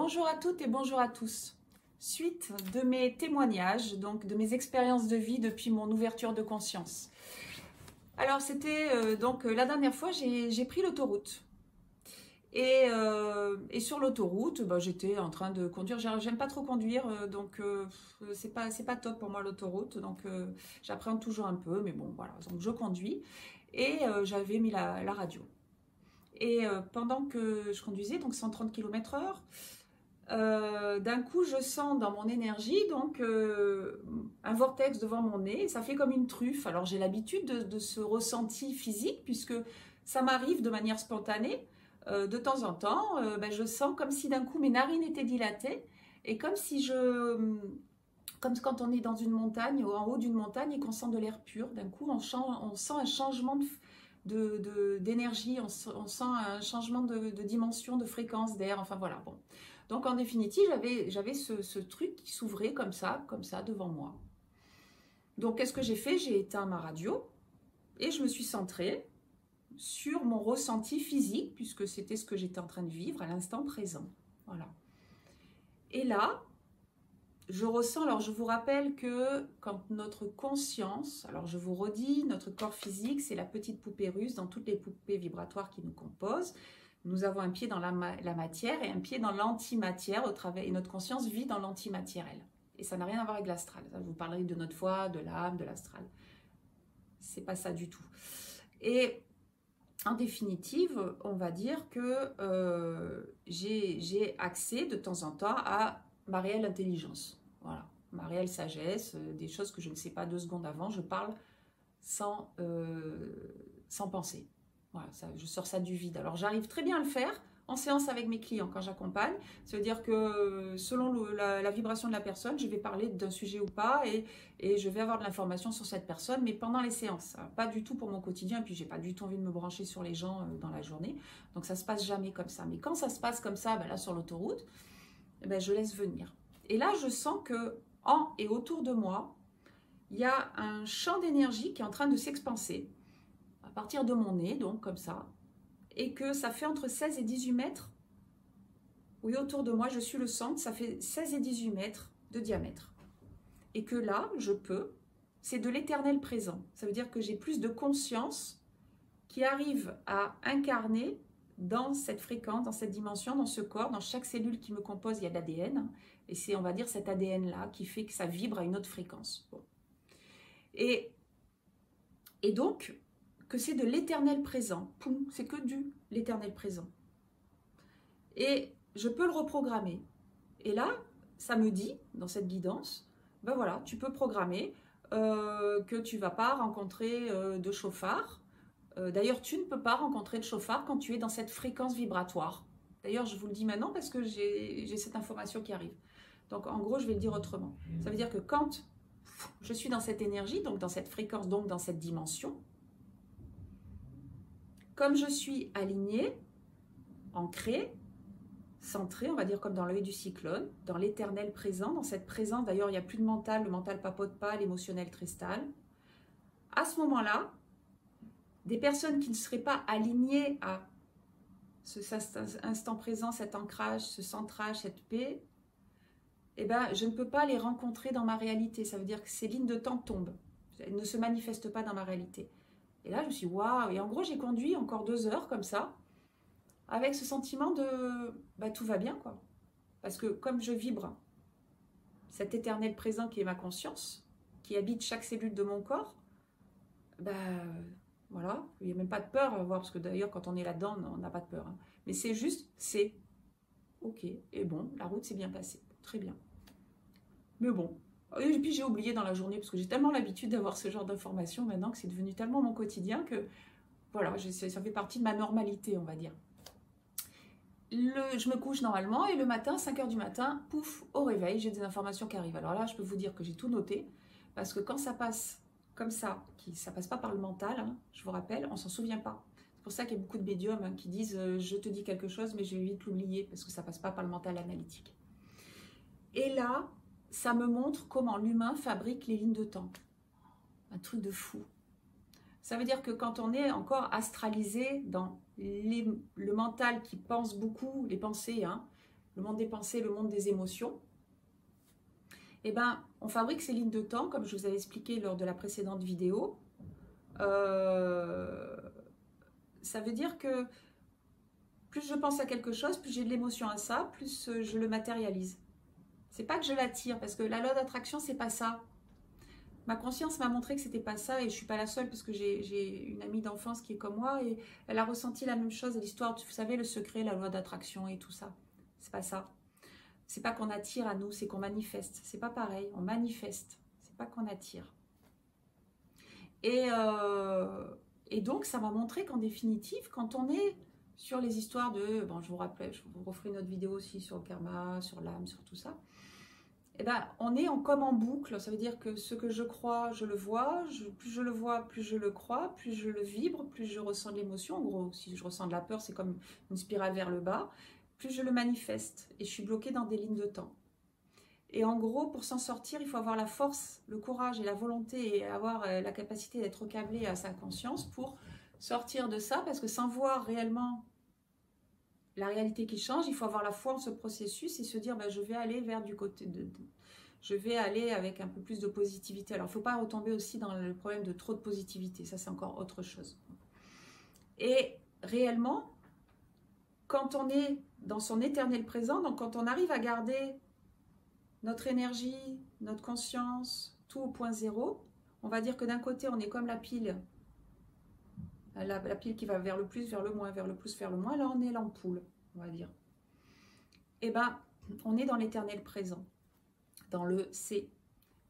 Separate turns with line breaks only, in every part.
Bonjour à toutes et bonjour à tous. Suite de mes témoignages, donc de mes expériences de vie depuis mon ouverture de conscience. Alors c'était la dernière fois, j'ai pris l'autoroute. Et sur l'autoroute, j'étais en train de conduire. J'aime pas trop conduire, c'est pas top pour moi l'autoroute. J'appréhende toujours un peu, mais bon voilà. Donc je conduis et j'avais mis la radio. Et pendant que je conduisais, donc 130 km/h, d'un coup je sens dans mon énergie un vortex devant mon nez, ça fait comme une truffe. Alors j'ai l'habitude de ce ressenti physique puisque ça m'arrive de manière spontanée. De temps en temps, je sens comme si d'un coup mes narines étaient dilatées et comme quand on est dans une montagne, en haut d'une montagne et qu'on sent de l'air pur, d'un coup on sent un changement d'énergie, on sent un changement de dimension, de fréquence d'air, enfin voilà. Bon. Donc en définitive, j'avais ce truc qui s'ouvrait comme ça devant moi. Donc qu'est-ce que j'ai fait? J'ai éteint ma radio et je me suis centrée sur mon ressenti physique, puisque c'était ce que j'étais en train de vivre à l'instant présent. Voilà. Et là, je ressens, alors je vous rappelle que quand notre conscience, alors je vous redis, notre corps physique, c'est la petite poupée russe dans toutes les poupées vibratoires qui nous composent. Nous avons un pied dans la matière et un pied dans l'antimatière, et notre conscience vit dans l'antimatière, elle. Et ça n'a rien à voir avec l'astral. Je vous parlerai de notre foi, de l'âme, de l'astral. C'est pas ça du tout. Et en définitive, on va dire que j'ai accès de temps en temps à ma réelle intelligence. Voilà, ma réelle sagesse, des choses que je ne sais pas 2 secondes avant, je parle sans penser. Voilà, je sors ça du vide. Alors j'arrive très bien à le faire en séance avec mes clients quand j'accompagne. Ça veut dire que selon la vibration de la personne, je vais parler d'un sujet ou pas et je vais avoir de l'information sur cette personne, mais pendant les séances. Alors, pas du tout pour mon quotidien, et puis j'ai pas du tout envie de me brancher sur les gens dans la journée. Donc ça se passe jamais comme ça. Mais quand ça se passe comme ça, là sur l'autoroute, je laisse venir. Et là, je sens que en et autour de moi, il y a un champ d'énergie qui est en train de s'expanser à partir de mon nez, donc comme ça, et que ça fait entre 16 et 18 mètres. Oui, autour de moi, je suis le centre, ça fait 16 et 18 mètres de diamètre. Et que là, c'est de l'éternel présent. Ça veut dire que j'ai plus de conscience qui arrive à incarner dans cette fréquence, dans cette dimension, dans ce corps, dans chaque cellule qui me compose, il y a de l'ADN. Et c'est, on va dire, cet ADN-là qui fait que ça vibre à une autre fréquence. Bon. Et donc, que c'est de l'éternel présent. Poum, c'est que l'éternel présent. Et je peux le reprogrammer. Et là, ça me dit, dans cette guidance, voilà, tu peux programmer que tu ne vas pas rencontrer de chauffard. D'ailleurs, tu ne peux pas rencontrer de chauffard quand tu es dans cette fréquence vibratoire. D'ailleurs, je vous le dis maintenant parce que j'ai cette information qui arrive. Donc, en gros, je vais le dire autrement. Ça veut dire que quand je suis dans cette énergie, donc dans cette fréquence, donc dans cette dimension, comme je suis alignée, ancrée, centrée, on va dire comme dans l'œil du cyclone, dans l'éternel présent, dans cette présence, d'ailleurs il n'y a plus de mental, le mental papote pas, l'émotionnel cristal. À ce moment-là, des personnes qui ne seraient pas alignées à cet instant présent, cet ancrage, ce centrage, cette paix, je ne peux pas les rencontrer dans ma réalité. Ça veut dire que ces lignes de temps tombent, elles ne se manifestent pas dans ma réalité. Et là, je me suis dit, waouh! Et en gros, j'ai conduit encore 2 heures comme ça, avec ce sentiment de tout va bien, quoi. Parce que comme je vibre cet éternel présent qui est ma conscience, qui habite chaque cellule de mon corps, voilà, il n'y a même pas de peur à voir, parce que d'ailleurs, quand on est là-dedans, on n'a pas de peur. Hein. Mais c'est juste, c'est ok, et bon, la route s'est bien passée, très bien. Mais bon, et puis j'ai oublié dans la journée, parce que j'ai tellement l'habitude d'avoir ce genre d'informations maintenant, que c'est devenu tellement mon quotidien que, voilà, ça fait partie de ma normalité, on va dire. Je me couche normalement et le matin, 5 h du matin, pouf, au réveil, j'ai des informations qui arrivent. Alors là, je peux vous dire que j'ai tout noté, parce que quand ça passe comme ça passe pas par le mental, hein, je vous rappelle, on s'en souvient pas. C'est pour ça qu'il y a beaucoup de médiums qui disent je te dis quelque chose, mais je vais vite l'oublier, parce que ça passe pas par le mental analytique. Et là, ça me montre comment l'humain fabrique les lignes de temps. Un truc de fou. Ça veut dire que quand on est encore astralisé dans le mental qui pense beaucoup, les pensées, hein, le monde des pensées, le monde des émotions, eh ben, on fabrique ces lignes de temps, comme je vous avais expliqué lors de la précédente vidéo. Ça veut dire que plus je pense à quelque chose, plus j'ai de l'émotion à ça, plus je le matérialise. C'est pas que je l'attire, parce que la loi d'attraction, c'est pas ça. Ma conscience m'a montré que c'était pas ça, et je suis pas la seule, parce que j'ai une amie d'enfance qui est comme moi, et elle a ressenti la même chose, l'histoire, vous savez, le secret, la loi d'attraction et tout ça. C'est pas ça. C'est pas qu'on attire à nous, c'est qu'on manifeste. C'est pas pareil, on manifeste. C'est pas qu'on attire. Et donc, ça m'a montré qu'en définitive, quand on est sur les histoires de... Bon, je vous rappelle, je vous referai une autre vidéo aussi sur le karma, sur l'âme, sur tout ça. Eh ben, on est comme en boucle. Ça veut dire que ce que je crois, je le vois. Plus je le vois, plus je le crois. Plus je le vibre, plus je ressens de l'émotion. En gros, si je ressens de la peur, c'est comme une spirale vers le bas. Plus je le manifeste. Et je suis bloquée dans des lignes de temps. Et en gros, pour s'en sortir, il faut avoir la force, le courage et la volonté et avoir la capacité d'être câblé à sa conscience pour sortir de ça. Parce que sans voir réellement la réalité qui change, il faut avoir la foi en ce processus et se dire je vais aller vers du côté je vais aller avec un peu plus de positivité. Alors, il ne faut pas retomber aussi dans le problème de trop de positivité. Ça, c'est encore autre chose. Et réellement, quand on est dans son éternel présent, donc quand on arrive à garder notre énergie, notre conscience, tout au point zéro, on va dire que d'un côté, on est comme la pile, la pile qui va vers le plus, vers le moins, vers le plus, vers le moins. Là, on est l'ampoule, on va dire. Et ben, on est dans l'éternel présent, dans le C.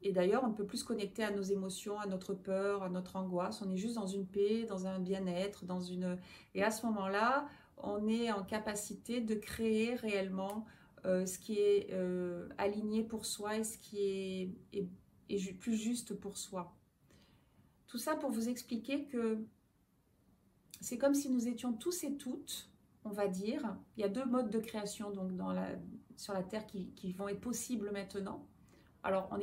Et d'ailleurs, on ne peut plus se connecter à nos émotions, à notre peur, à notre angoisse. On est juste dans une paix, dans un bien-être, dans une... Et à ce moment-là, on est en capacité de créer réellement ce qui est aligné pour soi et ce qui est plus juste pour soi. Tout ça pour vous expliquer que c'est comme si nous étions tous et toutes, on va dire. Il y a deux modes de création donc, sur la Terre qui vont être possibles maintenant. Alors, on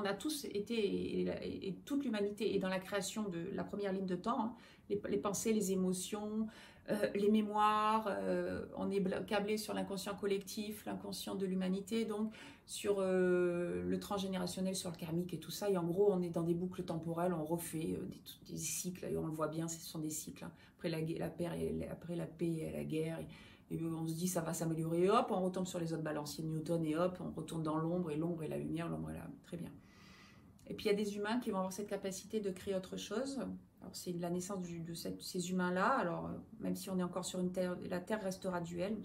a tous été, et toute l'humanité est dans la création de la première ligne de temps, hein, les pensées, les émotions, les mémoires, on est câblé sur l'inconscient collectif, l'inconscient de l'humanité, donc sur le transgénérationnel, sur le karmique et tout ça. Et en gros, on est dans des boucles temporelles, on refait des cycles, et on le voit bien, ce sont des cycles. Hein. Après la paix et la guerre. Et on se dit ça va s'améliorer, et hop, on retombe sur les autres balanciers de Newton, et hop, on retourne dans l'ombre et la lumière, l'ombre et la... Très bien. Et puis il y a des humains qui vont avoir cette capacité de créer autre chose. Alors c'est la naissance de ces humains-là. Alors même si on est encore sur une terre, la terre restera duelle.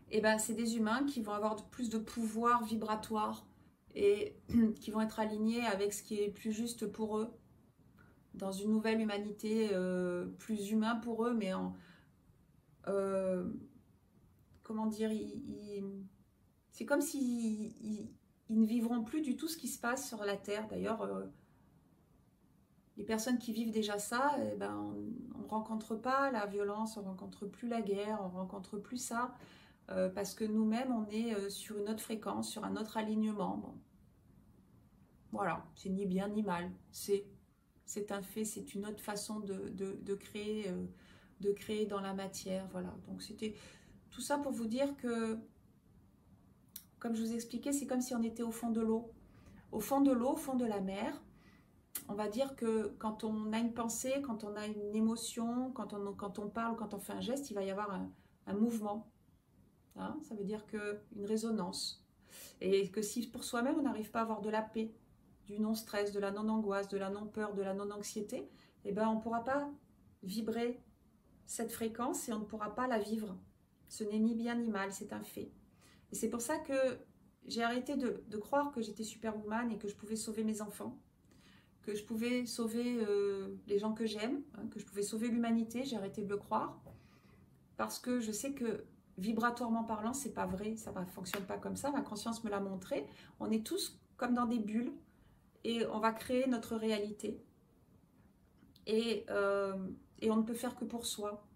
Et ben c'est des humains qui vont avoir plus de pouvoir vibratoire et qui vont être alignés avec ce qui est plus juste pour eux, dans une nouvelle humanité plus humain pour eux, mais en... comment dire, c'est comme s'ils ne vivront plus du tout ce qui se passe sur la Terre. D'ailleurs, les personnes qui vivent déjà ça, eh ben, on ne rencontre pas la violence, on ne rencontre plus la guerre, on ne rencontre plus ça, parce que nous-mêmes, on est sur une autre fréquence, sur un autre alignement. Bon. Voilà, c'est ni bien ni mal, c'est un fait, c'est une autre façon de créer dans la matière. Voilà, donc c'était... Tout ça pour vous dire que, comme je vous expliquais, c'est comme si on était au fond de l'eau. Au fond de l'eau, au fond de la mer, on va dire que quand on a une pensée, quand on a une émotion, quand on parle, quand on fait un geste, il va y avoir un mouvement. Hein, ça veut dire une résonance. Et que si pour soi-même, on n'arrive pas à avoir de la paix, du non-stress, de la non-angoisse, de la non-peur, de la non-anxiété, eh ben, on ne pourra pas vibrer cette fréquence et on ne pourra pas la vivre. Ce n'est ni bien ni mal, c'est un fait. Et c'est pour ça que j'ai arrêté de croire que j'étais superwoman et que je pouvais sauver mes enfants, que je pouvais sauver les gens que j'aime, hein, que je pouvais sauver l'humanité. J'ai arrêté de le croire parce que je sais que vibratoirement parlant, c'est pas vrai, ça ne fonctionne pas comme ça. Ma conscience me l'a montré. On est tous comme dans des bulles et on va créer notre réalité. Et on ne peut faire que pour soi.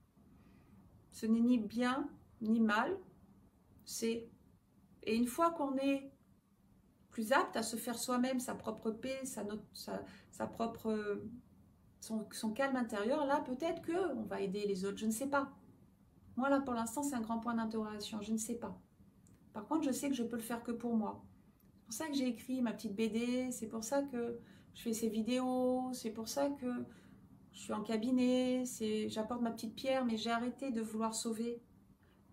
Ce n'est ni bien ni mal, c'est... Et une fois qu'on est plus apte à se faire soi-même sa propre paix, sa propre... son calme intérieur, là, peut-être qu'on va aider les autres, je ne sais pas. Moi, là, pour l'instant, c'est un grand point d'interrogation. Je ne sais pas. Par contre, je sais que je peux le faire que pour moi. C'est pour ça que j'ai écrit ma petite BD. C'est pour ça que je fais ces vidéos. C'est pour ça que je suis en cabinet. J'apporte ma petite pierre, mais j'ai arrêté de vouloir sauver.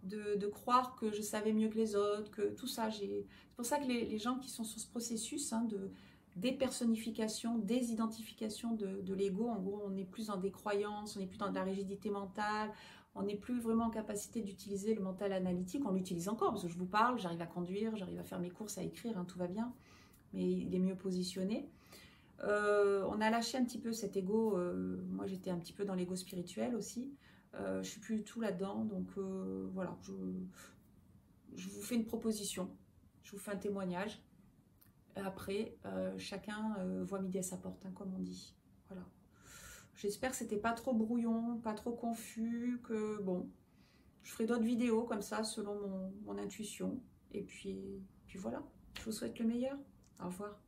De croire que je savais mieux que les autres, que tout ça. C'est pour ça que les gens qui sont sur ce processus hein, de dépersonnification, désidentification de l'ego, en gros, on n'est plus dans des croyances, on n'est plus dans de la rigidité mentale, on n'est plus vraiment en capacité d'utiliser le mental analytique. On l'utilise encore, parce que je vous parle, j'arrive à conduire, j'arrive à faire mes courses, à écrire, hein, tout va bien, mais il est mieux positionné. On a lâché un petit peu cet ego, moi j'étais un petit peu dans l'ego spirituel aussi, je suis plus du tout là-dedans, donc voilà, je vous fais une proposition, je vous fais un témoignage. Après, chacun voit midi à sa porte, hein, comme on dit. Voilà. J'espère que c'était pas trop brouillon, pas trop confus, que bon, je ferai d'autres vidéos comme ça selon mon intuition. Et puis voilà, je vous souhaite le meilleur. Au revoir.